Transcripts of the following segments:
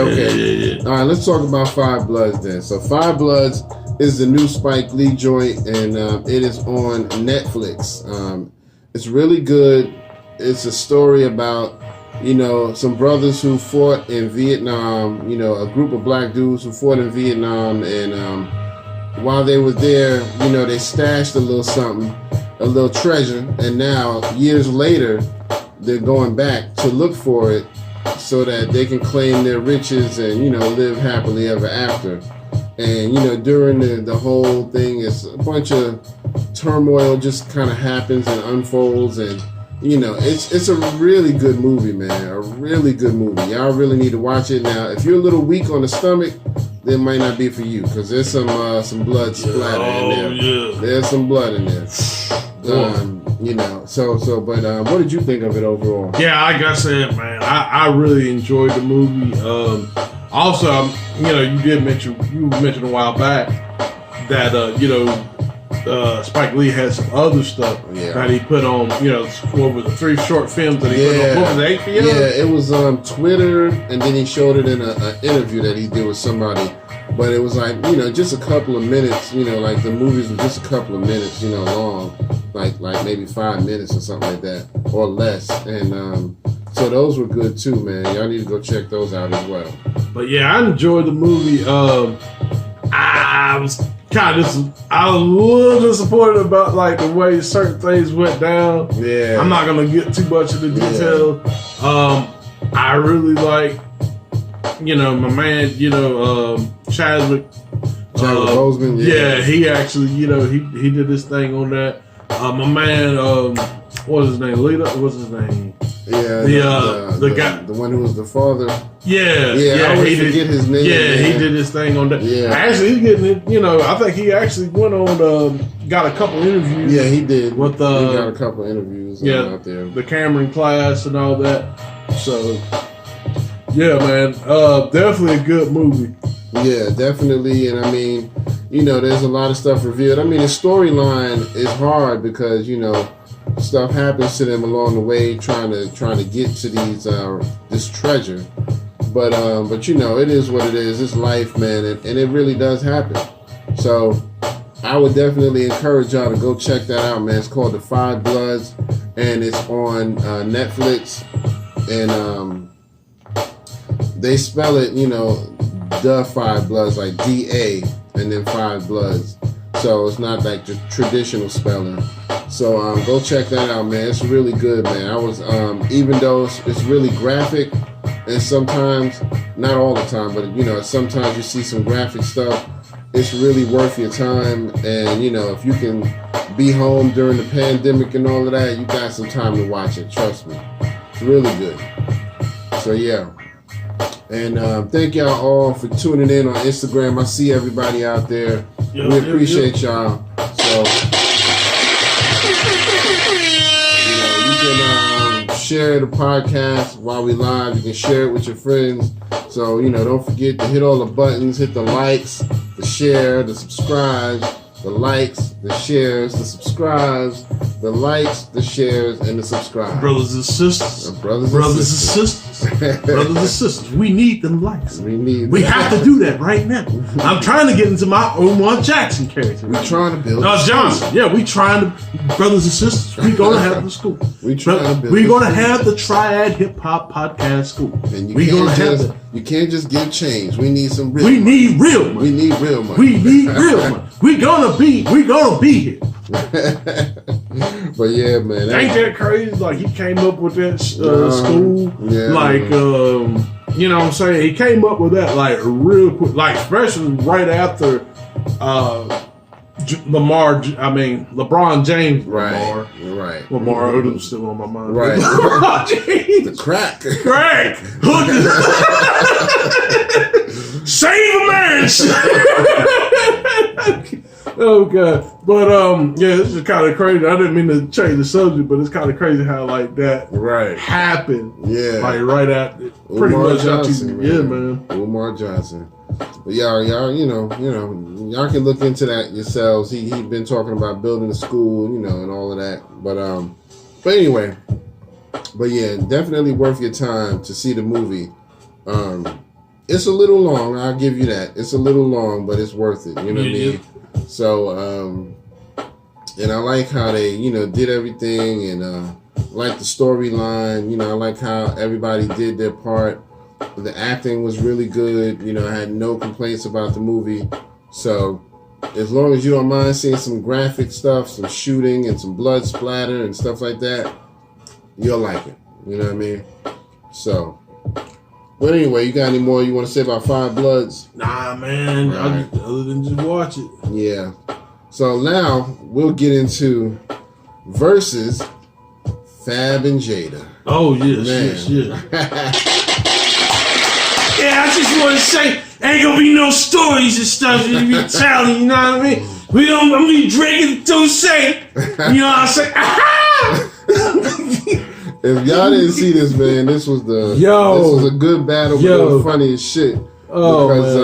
Okay. Yeah. All right, let's talk about Five Bloods then. So Five Bloods is the new Spike Lee joint, and it is on Netflix. It's really good. It's a story about, some brothers who fought in Vietnam, a group of black dudes who fought in Vietnam, and while they were there, they stashed a little something, a little treasure, and now, years later, they're going back to look for it so that they can claim their riches and, live happily ever after. And, during the whole thing, it's a bunch of turmoil just kind of happens and unfolds, and it's a really good movie, man. A really good movie. Y'all really need to watch it. Now, if you're a little weak on the stomach, it might not be for you, because there's some blood splatter in there. Yeah. There's some blood in there. But what did you think of it overall? Yeah, like I said, man, I really enjoyed the movie. Also, you mentioned a while back that Spike Lee had some other stuff that he put on, what was the 3 short films that he put on? What was it, HBO? Yeah, it was Twitter, and then he showed it in an interview that he did with somebody. But it was like, just a couple of minutes, like the movies were just a couple of minutes, long, like maybe 5 minutes or something like that, or less. And so those were good too, man. Y'all need to go check those out as well. But yeah, I enjoyed the movie. I was a little disappointed about like the way certain things went down. Yeah. I'm not gonna get too much of the detail. I really like, my man, Chadwick Boseman. Yeah, he actually, he did this thing on that. My man, what was his name? What's his name? Yeah, the guy, the one who was the father. Yeah. I always forget his name. Yeah, he did this thing on that. Yeah, actually, he's getting it. I think he actually went on. Got a couple interviews. Yeah, he did. With he got a couple interviews. Out there. The Cameron class and all that. So, yeah, man, definitely a good movie. Yeah, definitely. And I mean, there's a lot of stuff revealed. I mean, the storyline is hard because stuff happens to them along the way, trying to get to these this treasure. But it is what it is. It's life, man, and it really does happen. So I would definitely encourage y'all to go check that out, man. It's called The Five Bloods, and it's on Netflix. And they spell it, The Five Bloods, like DA, and then Five Bloods. So it's not like the traditional spelling. So go check that out, man. It's really good, man. I was even though it's really graphic, and sometimes, not all the time, but sometimes you see some graphic stuff. It's really worth your time, and if you can be home during the pandemic and all of that, you got some time to watch it. Trust me, it's really good. So yeah. And thank y'all all for tuning in on Instagram. I see everybody out there. We appreciate y'all. So, you can share the podcast while we live. You can share it with your friends. So, don't forget to hit all the buttons. Hit the likes, the share, the subscribe, the likes, the shares, the subscribes, the likes, the shares, and the subscribe. Brothers and sisters. Brothers and sisters. Brothers and sisters. We need them likes. We have to do that right now. I'm trying to get into my Omar Jackson character. We're trying to build Johnson. Yeah, we trying to, brothers and sisters, we're going to have the school. We're going to have the Triad Hip Hop Podcast School. And you can't just give change. We need some real money. Need real money. We need real money. We need real money. We're gonna be here. But yeah, man. Ain't that crazy? Like, he came up with that school. Yeah. Like, you know what I'm saying? He came up with that, like, real quick. Like, especially right after LeBron James. Right. Lamar Odom's still on my mind. Right. LeBron James. The crack. Save a marriage. Oh God. But yeah, this is kind of crazy. I didn't mean to change the subject, but it's kind of crazy how like that happened. Yeah. Like right after pretty Umar much Johnson, after, yeah, man. Umar Johnson. But y'all, y'all can look into that yourselves. He been talking about building a school, and all of that. But anyway. But yeah, definitely worth your time to see the movie. It's a little long. I'll give you that. It's a little long, but it's worth it. You know what I mean? So, and I like how they, did everything, and like the storyline. I like how everybody did their part. The acting was really good. I had no complaints about the movie. So, as long as you don't mind seeing some graphic stuff, some shooting and some blood splatter and stuff like that, you'll like it. You know what I mean? So, but anyway, you got any more you want to say about Five Bloods? Nah, man. Right. Other than just watch it. Yeah. So now we'll get into versus Fab and Jada. Oh, yes. Yeah, I just want to say, ain't gonna be no stories and stuff you be telling, you know what I mean? I'm gonna be drinking to say, you know what I'm saying? If y'all didn't see this, man, this was a good battle, but it was funny as shit. Because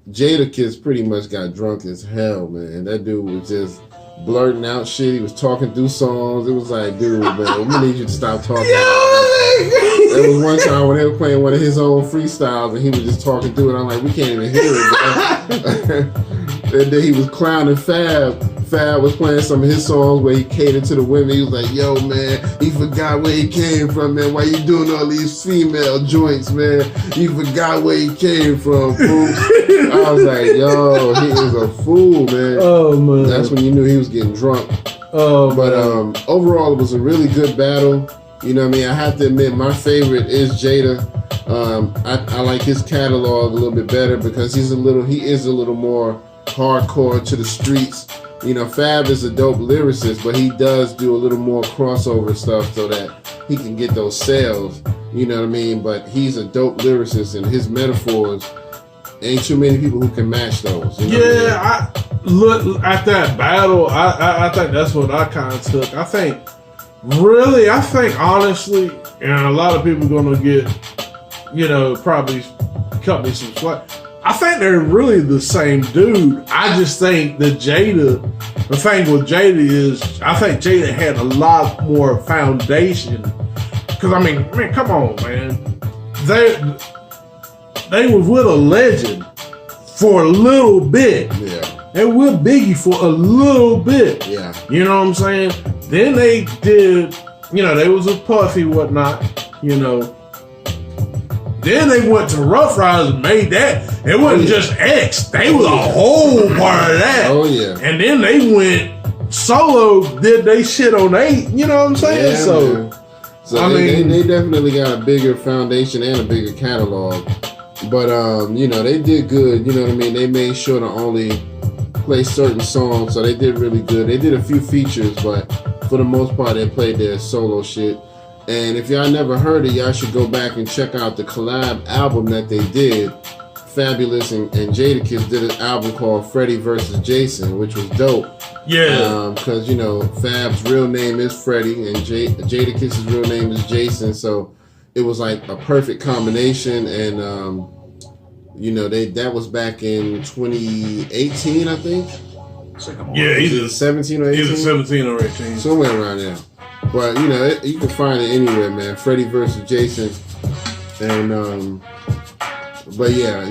Jada Kiss pretty much got drunk as hell, man. That dude was just blurting out shit. He was talking through songs. It was like, dude, man, we need you to stop talking. There was one time when they were playing one of his own freestyles and he was just talking through it. I'm like, we can't even hear it, bro. And then he was clowning Fab. Fab was playing some of his songs where he catered to the women. He was like, yo, man, he forgot where he came from, man. Why you doing all these female joints, man? He forgot where he came from, fool. I was like, yo, he is a fool, man. Oh, man. That's when you knew he was getting drunk. Oh, but overall, it was a really good battle. You know what I mean? I have to admit, my favorite is Jada. I like his catalog a little bit better because he is a little more hardcore to the streets. Fab is a dope lyricist, but he does do a little more crossover stuff so that he can get those sales. You know what I mean? But he's a dope lyricist, and his metaphors, ain't too many people who can match those. You know I look at that battle. I think that's what I kind of took. I think honestly, and a lot of people gonna get, probably cut me some slack. I think they're really the same dude. I just think the thing with Jada is, I think Jada had a lot more foundation. Cause I mean, come on, man. They was with a legend for a little bit. Yeah. They were with Biggie for a little bit. Yeah. You know what I'm saying? Then they did, they was with Puffy, whatnot, Then they went to Rough Riders and made that. It wasn't just X. They was a whole part of that. Oh, yeah. And then they went solo, did they shit on 8. You know what I'm saying? Yeah, so I mean, they definitely got a bigger foundation and a bigger catalog. But, they did good. You know what I mean? They made sure to only play certain songs. So they did really good. They did a few features, but for the most part, they played their solo shit. And if y'all never heard it, y'all should go back and check out the collab album that they did. Fabulous and Jadakiss did an album called Freddie vs. Jason, which was dope. Yeah. Because, Fab's real name is Freddie and Jadakiss's real name is Jason. So it was like a perfect combination. And, that was back in 2018, I think. Yeah, either 17 or 18. Either 17 or 18. Somewhere around there. But, you can find it anywhere, man. Freddie versus Jason. And, but yeah,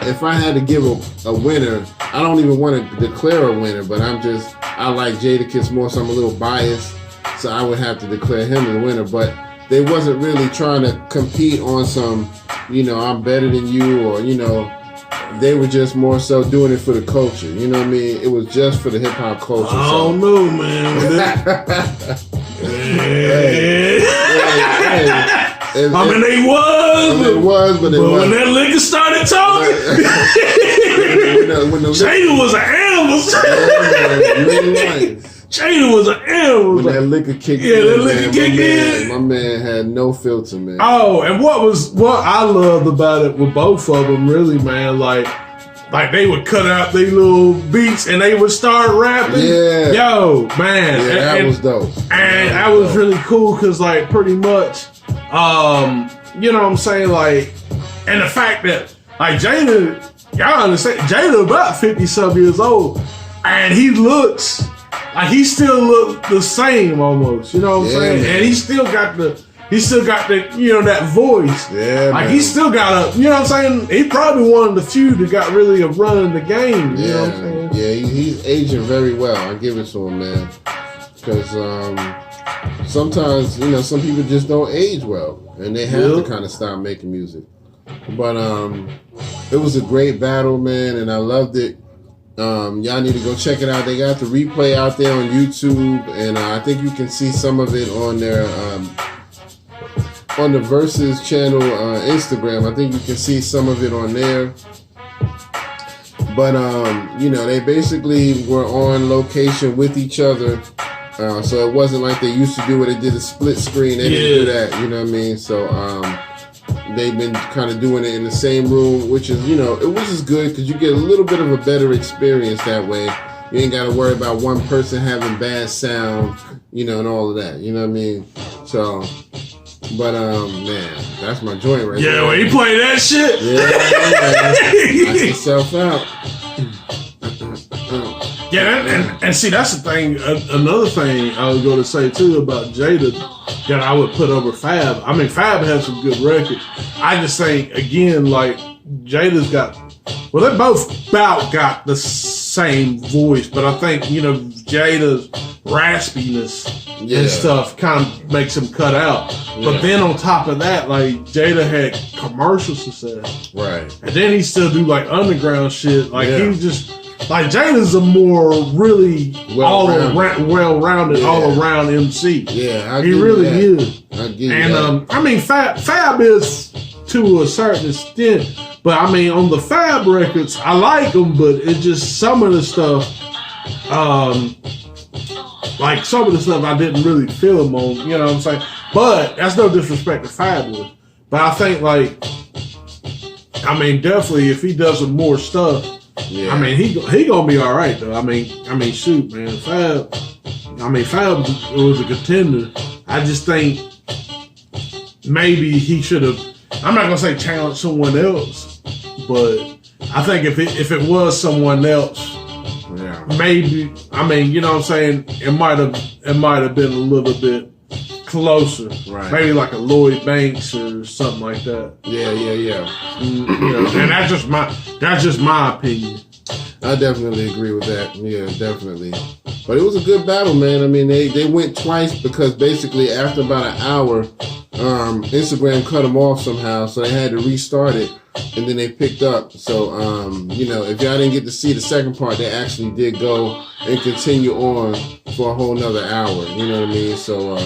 if I had to give a winner, I don't even want to declare a winner, but I like Jadakiss more, so I'm a little biased. So I would have to declare him the winner. But they wasn't really trying to compete on some, I'm better than you, or, they were just more so doing it for the culture. You know what I mean? It was just for the hip hop culture. I don't know, man. Hey, I mean, they was, but when that liquor started talking, Jada was an animal. Jada was an animal. When that liquor kicked in, my man had no filter, man. Oh, and what I loved about it with both of them, really, man, like they would cut out their little beats and they would start rapping. Yeah. Yo, man. Yeah, that was dope. And that was really cool because, like, pretty much, you know what I'm saying? Like, and the fact that, like, Jada, y'all understand, Jada about 50-some years old, and he looks like he still look the same almost. You know what I'm saying? Man. And he still got the he still got that, you know, that voice. Yeah, like man. he still got a, you know what I'm saying? He probably one of the few that got really a run in the game. You know what I'm saying? Yeah, he's aging very well. I give it to him, man. Because sometimes, you know, some people just don't age well, and they have to kind of stop making music. But it was a great battle, man, and I loved it. Y'all need to go check it out. They got the replay out there on YouTube, and I think you can see some of it on their on the Versus channel Instagram. I think you can see some of it on there. But you know, they basically were on location with each other, so it wasn't like they used to do where they did a split screen. They didn't do that, you know what I mean? So they've been kind of doing it in the same room, which is, you know, which is good because you get a little bit of a better experience that way. You ain't got to worry about one person having bad sound, you know, and all of that. You know what I mean? So, but man, that's my joint right there. Yeah, when he play that shit. Yeah, knock yourself out. Yeah, and see, that's the thing. Another thing I was going to say too about Jada that I would put over Fab. I mean, Fab has some good records. I just think again, like Jada's got. Well, they both about got the same voice, but I think, you know, Jada's raspiness and stuff kind of makes him cut out. Yeah. But then on top of that, like Jada had commercial success, right? And then he still do like underground shit. Like he just like Jada's a more really well-rounded, all-around MC. Yeah, he really is. And I mean, Fab is to a certain extent. But I mean, on the Fab records, I like them, but it's just some of the stuff, like some of the stuff I didn't really feel them on, you know what I'm saying? But that's no disrespect to Fabulous. But I think, like, I mean, definitely if he does some more stuff, I mean, he gonna be all right though. I mean, shoot, man, Fab was a contender. I just think maybe he should have. I'm not gonna say challenge someone else, but I think if it was someone else, maybe, I mean, you know what I'm saying, it might have been a little bit closer, right? Maybe like a Lloyd Banks or something like that. Yeah. You know, and that's just my opinion. I definitely agree with that. Yeah, definitely. But it was a good battle, man. I mean, they went twice because basically after about an hour, Instagram cut them off somehow, so they had to restart it, and then they picked up. So, you know, if y'all didn't get to see the second part, they actually did go and continue on for a whole nother hour. You know what I mean? So,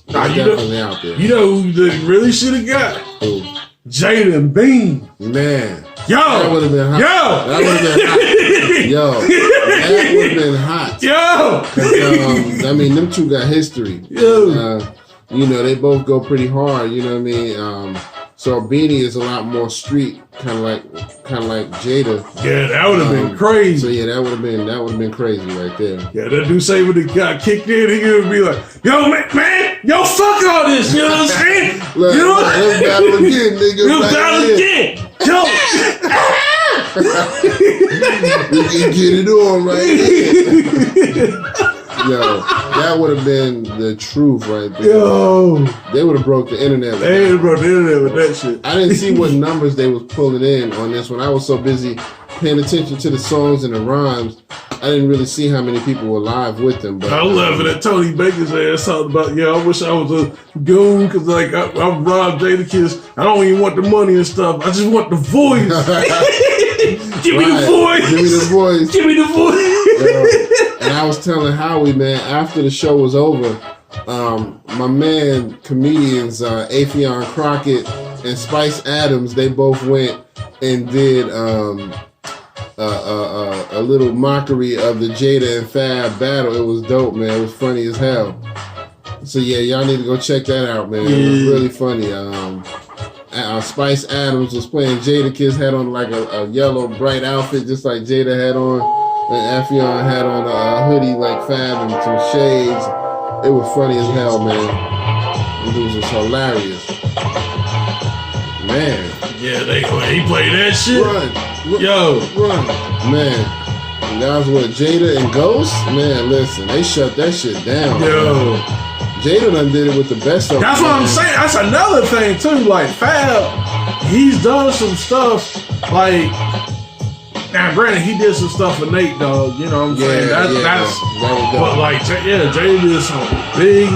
definitely out there. You know who they really should have got? Who? Jada and Bean. Man. Yo! That would have been hot. That would have been hot. Yo! That would have been hot. Yo! I mean, them two got history. Yo! You know, they both go pretty hard, you know what I mean? So Beanie is a lot more street, kind of like Jada. Yeah, that would have been crazy. So yeah, that would have been crazy right there. Yeah, that dude say when he got kicked in, he would be like, "Yo, man, yo, fuck all this." You know what I'm saying? Let's battle again, nigga. Let's battle again. Yo. We can get it on right here. Yo, that would have been the truth right there. Yo. They would have broke the internet with They would have broke the internet with that shit. I didn't see what numbers they was pulling in on this one. I was so busy paying attention to the songs and the rhymes, I didn't really see how many people were live with them. But I was laughing at Tony Baker's ass talking about, yeah, I wish I was a goon because like I robbed Jadakiss. I don't even want the money and stuff. I just want the voice. Give me the voice. Give me the voice. Give me the voice. And I was telling Howie, man, after the show was over, my man, comedians Affion Crockett and Spice Adams, they both went and did a little mockery of the Jada and Fab battle. It was dope, man. It was funny as hell. So yeah, y'all need to go check that out, man. It was really funny. Spice Adams was playing Jadakiss, had on like a yellow bright outfit just like Jada had on. And Affion had on a hoodie like Fab and some shades. It was funny as hell, man. It was just hilarious. Man. Yeah, he played that shit. Run. Man. And that was what, Jada and Ghost? Man, listen, they shut that shit down. Yo. Man. Jada done did it with the best of them. That's what I'm saying. That's another thing too. Like Fab, he's done some stuff. Like now, granted, he did some stuff for Nate Dogg. You know what I'm saying? That's but like Jada did some big.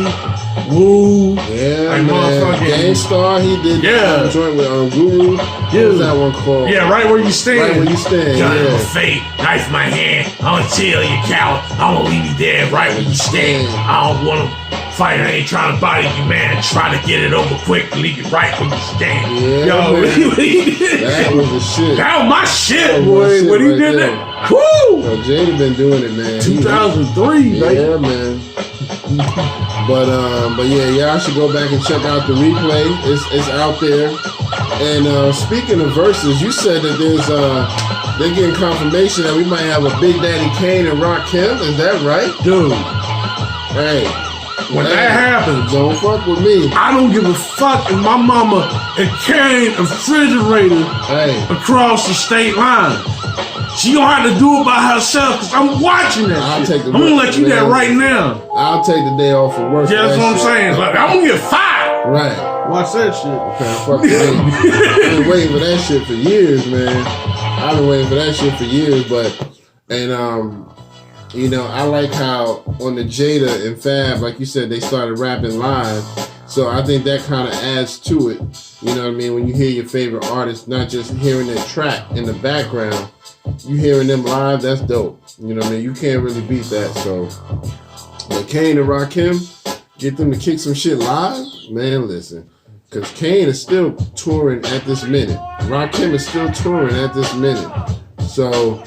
Woo. Yeah, like man. Gangstar, he did that joint with Guru. What was that one called? Yeah, Right Where You Stand. Right Where You Stand, Gun in my face, knife in my hand. I'm gonna tell you, coward. I'm gonna leave you there right where you stand. I don't wanna fight. I ain't trying to body you, man. Try to get it over quick and leave you right where you stand. Yeah, yo, that was the shit. That was my shit, boy. When he did that. Woo! Yo, Jada been doing it, man. 2003, baby. Yeah, man. But yeah, y'all should go back and check out the replay. It's out there. And speaking of verses, you said that they're getting confirmation that we might have a Big Daddy Kane and Rakim. Is that right, dude? Hey, when that happens, don't fuck with me. I don't give a fuck if my mama and Kane a refrigerator across the state line. She gonna have to do it by herself because I'm watching that shit. I'm gonna let you that right now. I'll take the day off for work. Yeah, that's what I'm saying. Like, I'm gonna get fired. Right. Watch that shit. Okay, fuck me. I've been waiting for that shit for years, man. I've been waiting for that shit for years, you know, I like how on the Jada and Fab, like you said, they started rapping live. So I think that kind of adds to it. You know what I mean? When you hear your favorite artist, not just hearing their track in the background, you hearing them live, that's dope. You know what I mean? You can't really beat that. So, but Kane and Rakim, get them to kick some shit live, man, listen. Because Kane is still touring at this minute. Rakim is still touring at this minute. So,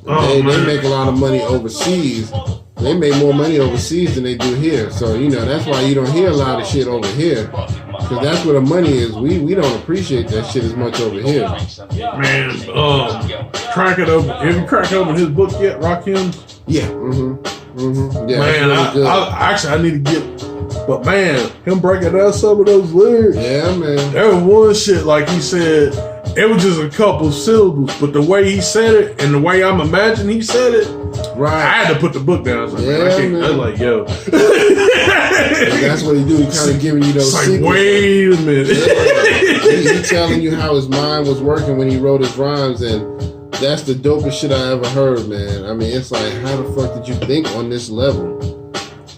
they make a lot of money overseas. They make more money overseas than they do here. So, you know, that's why you don't hear a lot of shit over here. Because that's where the money is. We don't appreciate that shit as much over here. Man, crack it open. Have you cracked open his book yet, Rakim's? Yeah. Yeah. Man, I need to get, but man, him breaking down some of those lyrics. Yeah, man. There was one shit, like he said, it was just a couple syllables, but the way he said it and the way I'm imagining he said it, right? I had to put the book down. I was like, man. I was like, yo. That's what he do. He kind of giving you those secrets. Like, wait a minute. Yeah. He telling you how his mind was working when he wrote his rhymes, and that's the dopest shit I ever heard, man. I mean, it's like, how the fuck did you think on this level?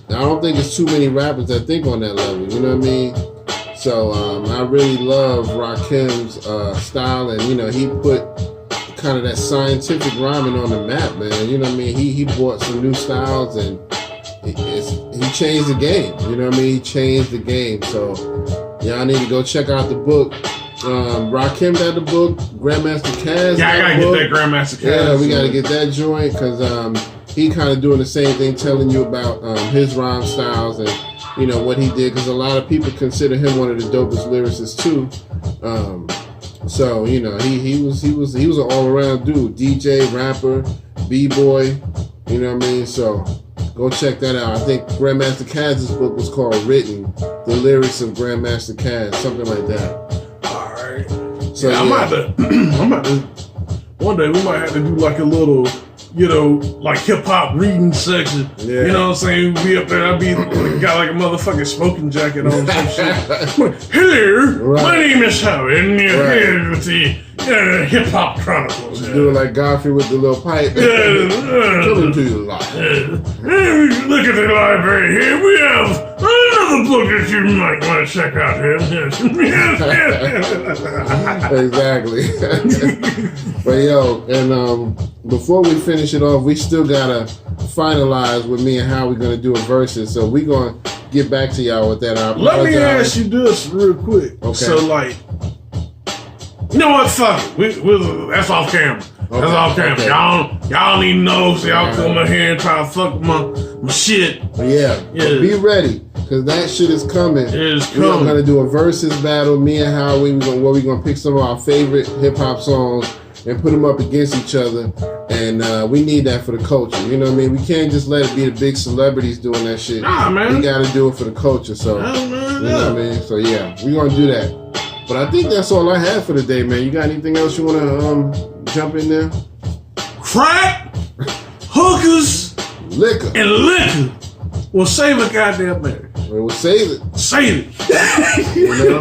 Now, I don't think it's too many rappers that think on that level. You know what I mean? So I really love Rakim's style, and you know, he put kind of that scientific rhyming on the map, man. You know what I mean? He brought some new styles, and he changed the game. You know what I mean? He changed the game. So y'all need to go check out the book. Rakim got the book. Grandmaster Caz. Yeah, I gotta get that Grandmaster Caz. Yeah, we gotta get that joint because he kind of doing the same thing, telling you about his rhyme styles and you know what he did. Because a lot of people consider him one of the dopest lyricists too. So you know he was an all around dude, DJ, rapper, b-boy. You know what I mean? So go check that out. I think Grandmaster Caz's book was called "Written: The Lyrics of Grandmaster Caz," something like that. All right. So yeah, I'm about to. One day we might have to do like a little, you know, like hip hop reading section. Yeah. You know what I'm saying? We'll be up there. I'll be got like a motherfucking smoking jacket on some shit. Hello, my name is Howard, and you're here with the Hip Hop Chronicles. Do it like Godfrey with the little pipe. Coming to you live. Look at the library here. We have another book that you might want to check out here. Exactly. But yo, and before we finish it off, we still gotta finalize with me and how we're gonna do a versus. So we gonna get back to y'all with that. Let me ask you this real quick. Okay. So like, you know what? Fuck it. That's off camera. Okay. That's off camera. Okay. Y'all need to know, so y'all come in here and try to fuck my shit. Yeah. Be ready, cause that shit is coming. It is coming. We're gonna do a versus battle. Me and Howie, we're gonna pick some of our favorite hip hop songs and put them up against each other. And we need that for the culture. You know what I mean? We can't just let it be the big celebrities doing that shit. Nah, man. We gotta do it for the culture. So you know what I mean? So yeah, we're gonna do that. But I think that's all I have for today, man. You got anything else you wanna jump in there? Crack, hookers, liquor, and liquor will save a goddamn marriage. Well, save it. Save it. You know?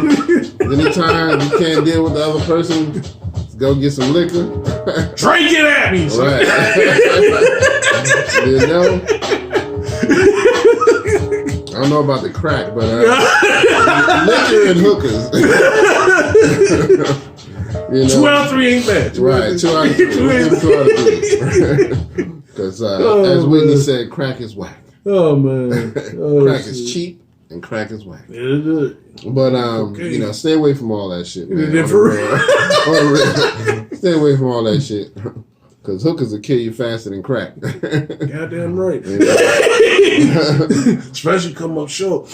Anytime you can't deal with the other person, go get some liquor. Drink it at me. Right. You know? I don't know about the crack, but liquor and hookers. You know? 2 out of 3 ain't bad. Right, 2 out of 3. 2 out of 3. Because as Whitney said, crack is whack. Oh man, crack is cheap and crack is whack. Yeah, but you know, stay away from all that shit, man. Stay away from all that shit. Because hookers will kill you faster than crack. Goddamn right. Especially come up short.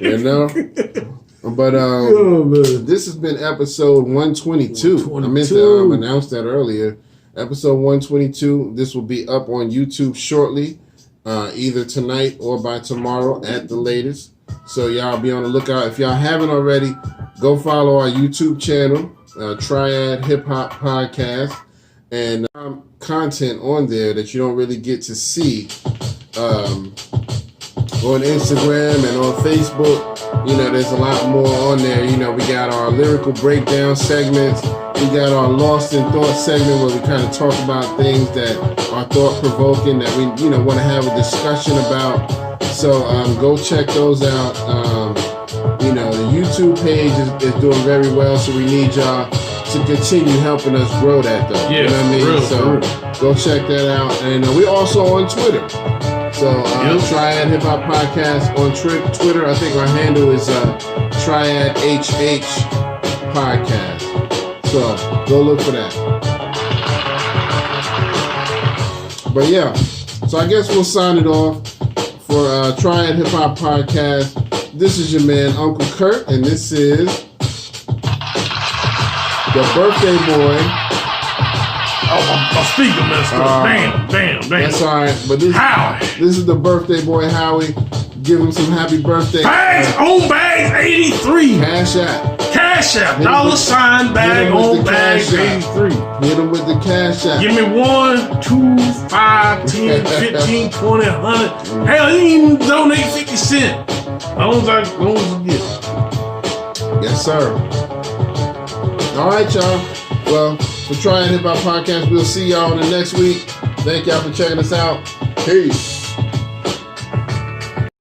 You know? But this has been episode 122. I meant to announce that earlier. Episode 122. This will be up on YouTube shortly, either tonight or by tomorrow at the latest. So y'all be on the lookout. If y'all haven't already, go follow our YouTube channel, Triad Hip Hop Podcast, and content on there that you don't really get to see on Instagram and on Facebook. You know, there's a lot more on there. You know, we got our lyrical breakdown segments. We got our Lost in Thought segment where we kind of talk about things that are thought-provoking that we, you know, want to have a discussion about. So go check those out. You know, the YouTube page is doing very well, so we need y'all to continue helping us grow that, though. Yeah, you know what I mean? real, so go check that out. And we're also on Twitter. So Triad Hip Hop Podcast on Twitter. I think our handle is Triad HH Podcast. So go look for that. But yeah, so I guess we'll sign it off for Triad Hip Hop Podcast. This is your man Uncle Kurt, and this is the birthday boy. Oh, my speaker messed up. Damn. That's all right. But this is the birthday boy Howie. Give him some happy birthday. Bags on Bags 83. Cash App. Cash App. $sign Bag on Bags 83. Hit him with the Cash App. Give me 1, 2, 5, 10, 15, 20, 100. Hell, you even donate 50 cents. As long as I get it. Yes, sir. All right, y'all. Well, for Triad Hip Hop Podcast, we'll see y'all in the next week. Thank y'all for checking us out. Peace.